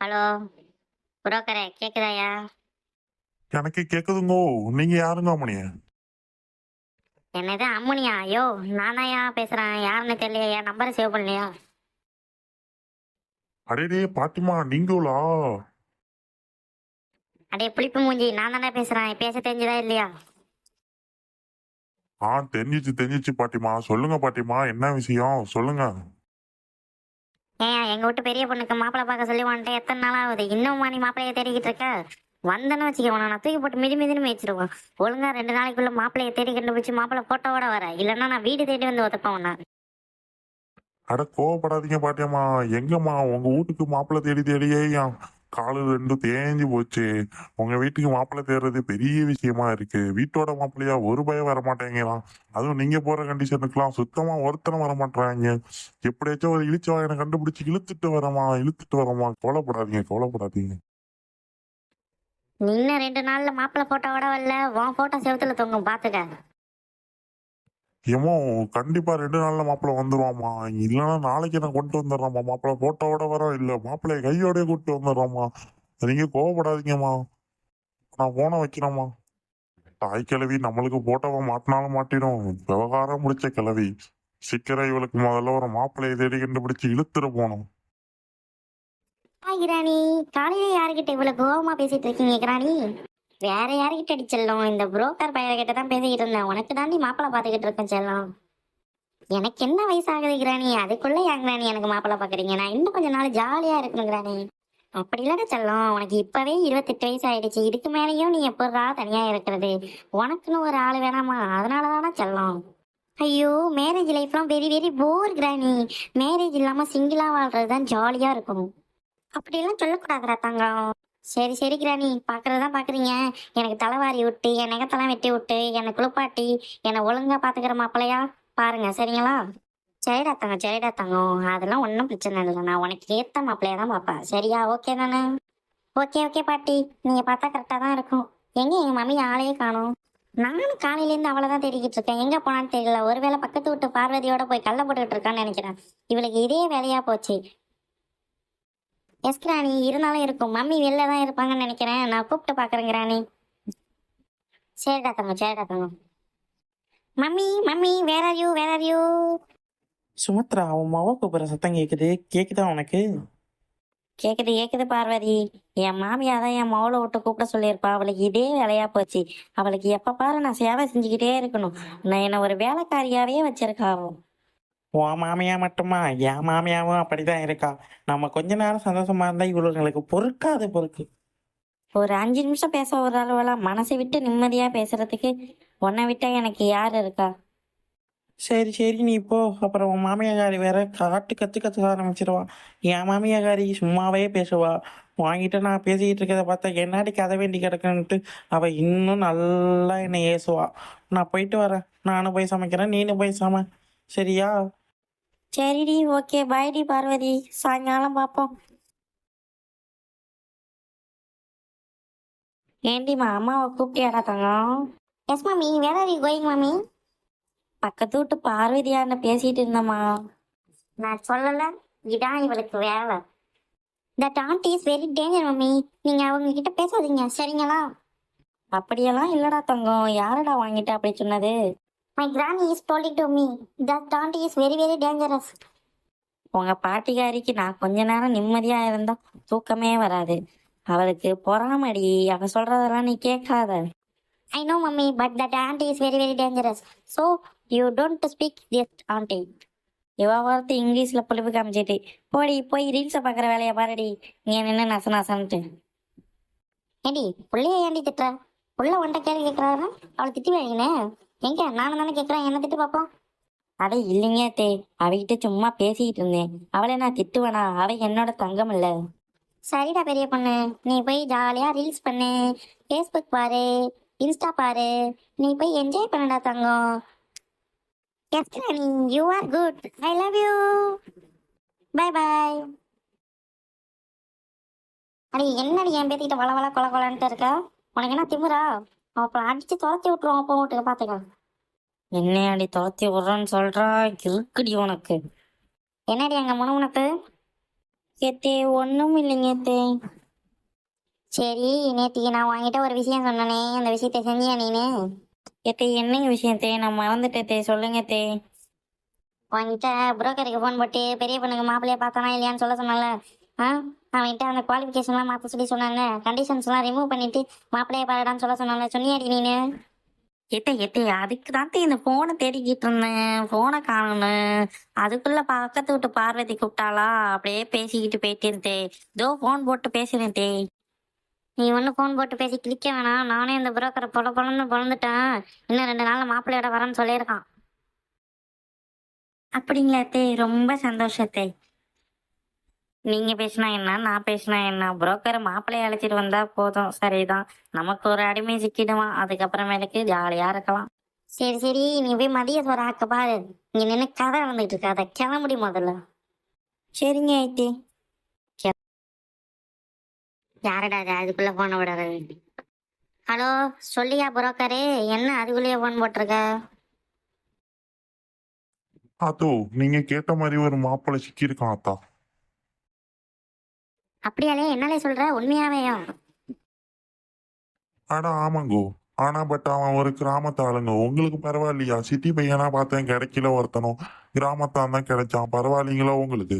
Hello புரோக்கரே கேக்குதாயா? எனக்கு கேக்குதுங்கோ. நீங்க யாருங்க மணிய? என்னது அம்முனியா? ஐயோ நானாயா பேசுறேன், யாருன்னு தெரியலையா, நம்பரை சேவ் பண்ணலையா? அடேடே பாட்டிமா நீங்களா? அடே புளிப்பு மூஞ்சி, நான் தானே பேசுறேன். பேச தெரிஞ்சதா இல்லையா? தெரிஞ்சிச்சு பாட்டிமா. சொல்லுங்க பாட்டிமா, என்ன விஷயம் சொல்லுங்க. ஏன் எங்க வீட்டு பெரிய பொண்ணுக்கு மாப்பிள்ளை பார்க்க சொல்லி வந்துட்டு எத்தனை நாள் ஆகுது, இன்னும் நீ மாப்பிள்ளைய தேடிக்கிட்டு இருக்க? வந்தேன்னு வச்சுக்க, நான் தூக்கி போட்டு மிதி மிதின்னு வச்சிருவேன். ஒழுங்கா 2 நாளைக்குள்ள மாப்பிள்ளைய தேடி கண்டுபிடிச்சு மாப்பிள்ளை போட்டோவோட வர, இல்லைன்னா நான் வீடு தேடி வந்து ஒத்துப்பேன் உன்னை. அட கோவப்படாதீங்க பாட்டியம்மா. எங்கம்மா உங்க வீட்டுக்கு மாப்பிள்ளை தேடி தேடியே என் காலு ரெண்டும் தேஞ்சு போச்சு. உங்க வீட்டுக்கு மாப்பிள்ளை தேடுறது பெரிய விஷயமா இருக்கு. வீட்டோட மாப்பிள்ளையா ஒரு பயம் வர மாட்டேங்கிறான். அதுவும் நீங்க போற கண்டிஷனுக்குலாம் சுத்தமா ஒருத்தனும் வர மாட்டாங்க. எப்படியாச்சும் ஒரு இழிச்சவாயனை கண்டுபிடிச்சு இழுத்துட்டு வரமா. கவலைப்படாதீங்க. நீ இன்னும் 2 நாள்ல மாப்பிள்ளை போட்டோவோட வரல, உன் போட்டோ செவுத்துல தொங்கும் பாத்துக்க. ஏமோ கண்டிப்பா 2 நாள்ல மாப்பிள்ளை வந்துருவாமா. இல்லைன்னா நாளைக்கு நான் கொண்டு வந்துடுறாமா. மாப்பிள்ளை போட்டோவோட வரோம், இல்ல மாப்பிள்ளைய கையோடய கூட்டு வந்துடுறாமா. நீங்க கோவப்படாதீங்கம்மா. நான் போன வைக்கிறேம்மா. தாய் கிழவி நம்மளுக்கு போட்டோவை மாட்டினாலும் மாட்டிடும். விவகாரம் முடிச்ச கிழவி. சீக்கிரம் இவளுக்கு முதல்ல ஒரு மாப்பிள்ளையை தேடி கண்டுபிடிச்சு இழுத்துட்டு போனோம். ஹாய் கிராணி, காலையில யாருக்கிட்ட இவ்வளவு கோவமா பேசிட்டு இருக்கீங்க கிராணி? வேற யாருக்கிட்ட அடி செல்லம்? இந்த புரோக்கர் பையன்கிட்ட தான் பேசிக்கிட்டு இருந்தேன். உனக்கு தாண்டி மாப்பிள்ளை பார்த்துக்கிட்டு இருக்கேன் செல்லம். எனக்கு என்ன வயசாகுது கிராணி, அதுக்குள்ள ஏன் கிராணி எனக்கு மாப்பிள்ளை பாக்குறீங்க? நான் இன்னும் கொஞ்ச நாள் ஜாலியா இருக்கணும் கிராணி. அப்படி இல்லடா செல்லம், உனக்கு இப்பவே 28 வயசு ஆயிடுச்சு. இதுக்கு மேலேயும் நீ எப்படா தனியா இருக்கிறது? உனக்குன்னு ஒரு ஆள் வேணாமா? அதனாலதானா செல்லம். ஐயோ, மேரேஜ் லைஃப்லாம் வெரி வெரி போர் கிராணி. மேரேஜ் இல்லாம சிங்கிளா வாழ்றதுதான் ஜாலியா இருக்கும். அப்படியெல்லாம் சொல்லக்கூடாதுடா தங்கம். சரி சரி கிராணி, பாக்குறதுதான் பாக்குறீங்க. எனக்கு தலைவாரி விட்டு, என் நகத்தெல்லாம் வெட்டி விட்டு, என்னை குளிப்பாட்டி, என்னை ஒழுங்கா பாத்துக்கிற மாப்பிள்ளையா பாருங்க, சரிங்களா? சரிடா தங்கம், அதெல்லாம் ஒன்றும் பிரச்சனை இல்லை. நான் உனக்கு ஏத்த மாப்பிள்ளையா தான் பார்ப்பேன். சரியா? ஓகே தானே? ஓகே பாட்டி, நீங்க பார்த்தா கரெக்டா தான் இருக்கும். எங்க மம்மி ஆளையே காணும். நானும் காலையிலேருந்து அவளை தான் தேடிக்கிட்டு இருக்கேன். எங்க போனான்னு தெரியல. ஒருவேளை பக்கத்து விட்டு பார்வதியோட போய் கள்ள போட்டுக்கிட்டு இருக்கான்னு நினைக்கிறேன். இவளுக்கு இதே வேலையா போச்சு. எஸ் கிராணி, இருந்தாலும் இருக்கும். மம்மி வெளில தான் இருப்பாங்கன்னு நினைக்கிறேன். நான் கூப்பிட்டு பாக்குறேன் கிராணி. சரிடா தங்கம். மம்மி வேற ஆர் யூ? சுமத்ரா, அவன் மாவா கூப்பிடுற சத்தம் கேக்குதா உனக்கு? கேக்குது பார்வதி. என் மாமியா தான் என் மவளை விட்டு கூப்பிட சொல்லியிருப்பா. அவளுக்கு இதே வேலையா போச்சு. அவளுக்கு எப்ப பாரு நான் சேவை செஞ்சுக்கிட்டே இருக்கணும். நான் என்ன ஒரு வேலைக்காரியாவே வச்சிருக்கா அவ. உன் மாமியா மட்டுமா? என் மாமியாவும் அப்படிதான் இருக்கா. நம்ம கொஞ்ச நேரம் சந்தோஷமா இருந்தா இவளுங்களுக்கு பொறுக்கு. ஒரு 5 நிமிஷம் பேச ஒரு அளவுலாம் மனசை விட்டு நிம்மதியா பேசுறதுக்கு உன்னை விட்டா எனக்கு யாரு இருக்கா? சரி நீ போ. அப்புறம் உன் மாமியாக்காரி வேற கத்து ஆரம்பிச்சிருவா. என் மாமியாக்காரி சும்மாவே பேசுவா. வாங்கிட்டு நான் பேசிக்கிட்டு இருக்கிறத பார்த்தா என்னாடி கதை வேண்டி கிடக்குன்ட்டு அவ இன்னும் நல்லா என்னை ஏசுவா. நான் போயிட்டு வரேன். நானும் போய் சமைக்கிறேன், நீனும் போய் சரியா? சரிடி, ஓகே பாய்டி பார்வதி, சாயங்காலம் பார்ப்போம். ஏண்டிமா, அம்மாவை கூப்பிட்டியாடா தங்கம்? Yes mummy, where are you going mummy? பக்கத்து விட்டு பார்வதியாண்ட பேசிட்டு இருந்தம்மா. நான் சொல்லல, இதான் இவளுக்கு வேலை. That aunty is very danger mummy. நீங்க அவங்க கிட்ட பேசாதீங்க, சரிங்களா? அப்படியெல்லாம் இல்லடா தங்கம். யாரடா வாங்கிட்ட அப்படி சொன்னது? My granny is telling to me that aunty is very very dangerous. உங்க பாட்டிக்காரிக்கு நான் கொஞ்ச நேரம் நிம்மதியா இருந்தா தூக்கமே வராது. அவளுக்கு பொறாமடி. அவ சொல்றதெல்லாம் நீ கேட்காத. I know mummy, but that aunty is very very dangerous. So you don't speak this aunty. இவ வார்த்தை இங்கிலீஷ்ல புளிப்பு காமிச்சிட்டு போய் ரீல்ஸை பார்க்குற வேலையை பாருடி. நீ நின்று நசன்ட்டு. ஏண்டி புள்ளைய ஏண்டி திட்டுற? புள்ள ஒன்றை கேள்வி கேட்கறாரு, அவளை திட்டி வேணே. எங்க நானும் தானே கேட்குறேன், என்ன திட்டு பார்ப்போம். அட இல்லைங்க தே, அவகிட்ட சும்மா பேசிக்கிட்டு இருந்தேன். அவளை நான் திட்டுவேனா? அவ என்னோட தங்கம் இல்ல. சரிடா பெரிய பொண்ணு, நீ போய் ஜாலியா ரீல்ஸ் பண்ணு, ஃபேஸ்புக் பாரு, இன்ஸ்டா பாரு. நீ போய் என்ஜாய் பண்ணடா தங்கம். Yes Rani, you are good. I love you. Bye bye. அடி என்னடி என் பேத்திக்கிட்ட வள கொலன்ட்டு இருக்க? உனக்கு என்ன திமுறா? அப்புறம் அடிச்சு துரத்தி விட்டுருவோம். அப்போ வீட்டுக்கு பார்த்துக்கலாம். என்னடி துரத்தி விடுறோன்னு சொல்றா? இருக்குடி உனக்கு. என்னடி அங்க முணுமுணுப்பு? ஏத்தே ஒன்றும் இல்லைங்க ஏத்தே. சரி, நேத்திக்கு நான் உன்கிட்ட ஒரு விஷயம் சொன்னனே, அந்த விஷயத்த செஞ்சியா நீனு? ஏத்தே என்னங்க விஷயத்தே? நான் மறந்துட்டே, சொல்லுங்க தே. உன்கிட்ட புரோக்கருக்கு ஃபோன் போட்டு பெரிய பொண்ணுக்கு மாப்பிள்ளைய பார்த்தானா இல்லையான்னு சொல்ல சொன்னல. ஆ, அவன்கிட்ட அந்த குவாலிஃபிகேஷன்லாம் மாற்ற சொல்லி சொன்னாங்க, கண்டிஷன்ஸ்லாம் ரிமூவ் பண்ணிட்டு மாப்பிள்ளைய பாருடான்னு சொல்ல சொன்னால, சொன்னியாடி நீனு? ஏத்தே அதுக்கு தான் இந்த போனை தேடிக்கிட்டு இருந்தேன், போனை காணணும். அதுக்குள்ள பக்கத்து விட்டு பார்வதி கூப்பிட்டாளா, அப்படியே பேசிக்கிட்டு போயிட்டு இருந்தே. இதோ போன் போட்டு பேசுறேன் தே. நீ ஒன்றும் ஃபோன் போட்டு பேசி கிளிக்க வேணாம். நானே இந்த புரோக்கரை பொழந்துட்டேன். இன்னும் 2 நாள்ல மாப்பிள்ளையோட வரேன்னு சொல்லியிருக்கான். அப்படிங்களா தே? ரொம்ப சந்தோஷத்தே. நீங்க பேசினா என்ன, நான் பேசினா என்ன, புரோக்கர் மாப்பிள்ளைய அழைச்சிட்டு வந்தா போதும், சரிதான். நமக்கு ஒரு அடிமை சிக்கிடுவான், அதுக்கப்புறமேலுக்கு ஜாலியா இருக்கலாம். சரி சரி, நீ போய் மதிய சோறு ஆக்க பாரு. இங்க நின்று கதை வந்துட்டு இருக்காத, கிளம்புடி முதல்ல. சரிங்க ஐத்தி. யாரடா அது அதுக்குள்ள போன விடுறது? ஹலோ, சொல்லியா புரோக்கரே? என்ன அதுக்குள்ளேயே போன் போட்டிருக்க? அதோ நீங்க கேட்ட மாதிரி ஒரு மாப்பிள்ளை சிக்கியிருக்கான் அத்தா. அப்படியாலே? என்னாலே சொல்ற? உண்மையாவேயா? ஆனா ஆமாங்கோ. ஆனா பட் அவன் ஒரு கிராமத்து ஆளுங்க. உங்களுக்கு பரவாயில்லையா? சிட்டி பையனா பார்த்தேன், கிடைக்கல ஒருத்தனும். கிராமத்தான் தான் கிடைச்சான். பரவாயில்லைங்களா உங்களுக்கு?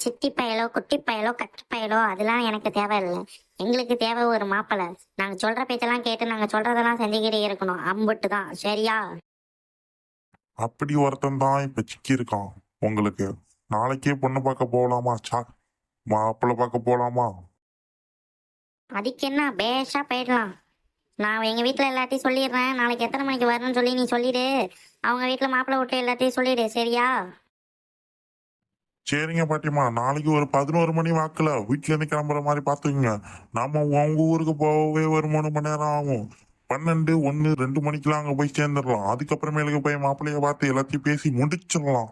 சித்தி பயலோ குட்டி பயலோ கட்டி பயலோ அதெல்லாம் எனக்கு தேவையில்லை. எங்களுக்கு தேவை ஒரு மாப்பிள்ளை. நாங்க சொல்ற பேச்செல்லாம் கேட்டு நாங்க சொல்றதெல்லாம் செஞ்சுக்கிட்டே இருக்கணும், அம்புட்டு தான், சரியா? அப்படி ஒருத்தன் தான் இப்ப சிக்கியிருக்கான் உங்களுக்கு. நாளைக்கே பொண்ணு பார்க்க போகலாமா? மாப்பிள்ளை பார்க்க போகலாமா? அதுக்கு என்ன, பேஷா போயிடலாம். நான் எங்க வீட்டுல எல்லாத்தையும் சொல்லிடுறேன். நாளைக்கு எத்தனை மணிக்கு வரணும்னு சொல்லி நீ சொல்லிடு. அவங்க வீட்டுல மாப்பிள்ளை விட்டு எல்லாத்தையும் சொல்லிடு, சரியா? சரிங்க பாட்டிமா, நாளைக்கு ஒரு 11 மணி வாக்குல வீட்டுல இருந்து கிளம்புற மாதிரி பாத்துக்கோங்க. நாம உங்க ஊருக்கு போகவே ஒரு 3 மணி நேரம் ஆகும். 12, 1, 2 மணிக்கெல்லாம் அங்க போய் சேர்ந்துடலாம். அதுக்கப்புறமேலுக்கு போய் மாப்பிள்ளைய பார்த்து எல்லாத்தையும் பேசி முடிச்சிடலாம்.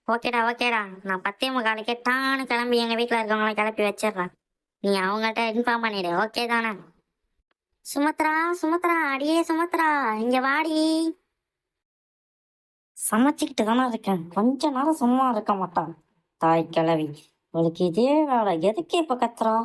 ஓகேடா ஓகேடா, நான் 10:45 டான்னு கிளம்பி எங்க வீட்டுல இருக்கவங்கள கிளப்பி வச்சிடுறேன். நீ அவங்கள்ட்ட இன்ஃபார்ம் பண்ணிடு, ஓகே தானே? சுமத்ரா சுமத்ரா, அடியே சுமத்ரா, இங்க வாடி. சமைச்சுக்கிட்டு தானே இருக்கேன், கொஞ்ச நேரம் சும்மா இருக்க மாட்டான் தாய் கிழவி. அவளுக்கு இதே வேலை, எதுக்கு இப்ப கத்துறா?